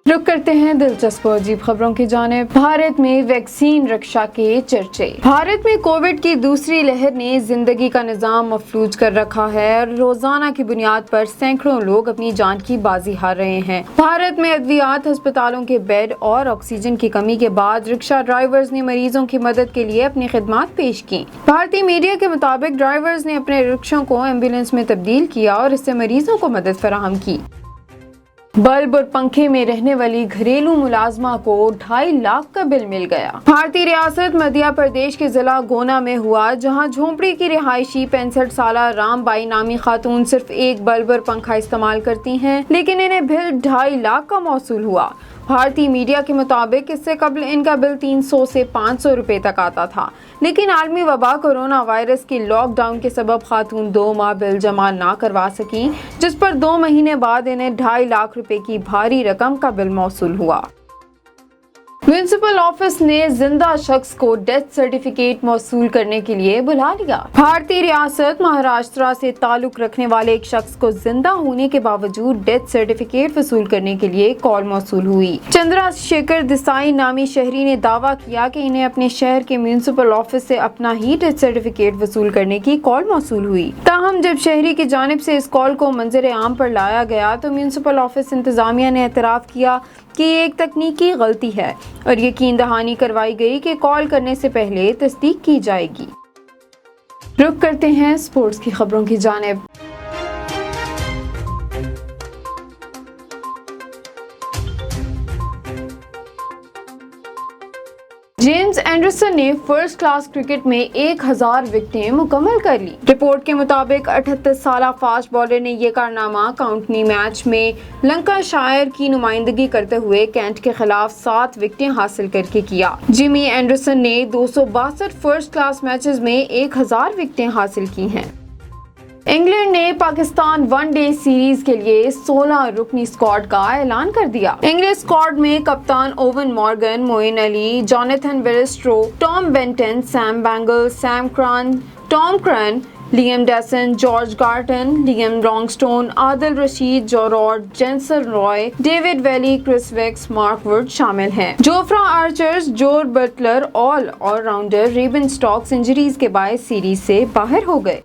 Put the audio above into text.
रुक करते हैं दिलचस्प और अजीब खबरों की जानिब। भारत में वैक्सीन रक्षा के चर्चे। भारत में कोविड की दूसरी लहर ने जिंदगी का निजाम मफलूज कर रखा है और रोजाना की बुनियाद पर सैकड़ों लोग अपनी जान की बाजी हार रहे हैं। भारत में अद्वियात, अस्पतालों के बेड और ऑक्सीजन की कमी के बाद रिक्शा ड्राइवर्स ने मरीजों की मदद के लिए अपनी खिदमत पेश की। भारतीय मीडिया के मुताबिक ड्राइवर्स ने अपने रिक्शों को एम्बुलेंस में तब्दील किया और इससे मरीजों को मदद फराहम की। बल्ब और पंखे में रहने वाली घरेलू मुलाजमा को 2.5 लाख का बिल मिल गया। भारतीय रियासत मध्य प्रदेश के जिला गोना में हुआ, जहां झोंपड़ी की रिहायशी 65 साला रामबाई नामी खातून सिर्फ एक बल्ब और पंखा इस्तेमाल करती हैं, लेकिन इन्हें बिल 2.5 लाख का मौसूल हुआ। भारतीय मीडिया के मुताबिक इससे कबल इनका बिल 300 से 500 रुपए तक आता था, लेकिन आलमी वबा कोरोना वायरस के लॉकडाउन के सबब खातून 2 माह बिल जमा ना करवा सकी, जिस पर 2 महीने बाद इन्हें 2.5 लाख रुपए की भारी रकम का बिल मौसूल हुआ। म्युनिसिपल ऑफिस ने जिंदा शख्स को डेथ सर्टिफिकेट मौसूल करने के लिए बुला लिया। भारतीय रियासत महाराष्ट्र से ताल्लुक रखने वाले एक शख्स को जिंदा होने के बावजूद डेथ सर्टिफिकेट वसूल करने के लिए कॉल मौसूल हुई। चंद्रशेखर देसाई नामी शहरी ने दावा किया कि इन्हें अपने शहर के म्युनिसिपल ऑफिस से अपना ही डेथ सर्टिफिकेट वसूल करने की कॉल मौसूल हुई। ताहम जब शहरी की जानिब से इस कॉल को मंजर आम पर लाया गया तो म्युनिसिपल ऑफिस इंतजामिया ने एतराफ़ किया कि ये एक तकनीकी गलती है और यकीन दहानी करवाई गई कि कॉल करने से पहले तस्दीक की जाएगी। रुक करते हैं स्पोर्ट्स की खबरों की जानिब। जेम्स एंडरसन ने फर्स्ट क्लास क्रिकेट में 1000 विकेटें मुकम्मल कर ली। रिपोर्ट के मुताबिक 78 साला फास्ट बॉलर ने यह कारनामा काउंटी मैच में लंकाशायर की नुमाइंदगी करते हुए कैंट के खिलाफ 7 विकेटें हासिल करके किया। जिमी एंडरसन ने 262 फर्स्ट क्लास मैचेस में 1000 विकेटें हासिल की हैं। इंग्लैंड ने पाकिस्तान वनडे सीरीज के लिए 16 रुकनी स्क्वाड का ऐलान कर दिया। इंग्लिश स्क्वाड में कप्तान Eoin Morgan, Moeen Ali, Jonathan Bairstow, Tom Banton, Sam बैंगल, Sam Curran, Tom Curran, Liam Dawson, George Garton, Liam Livingstone, Adil Rashid, Joe Root, Jason Roy, David Willey, Chris Woakes, Mark Wood शामिल हैं। Jofra Archers, Jos Buttler allrounder रेबन Stokes injuries के बायस series से बाहर हो गए।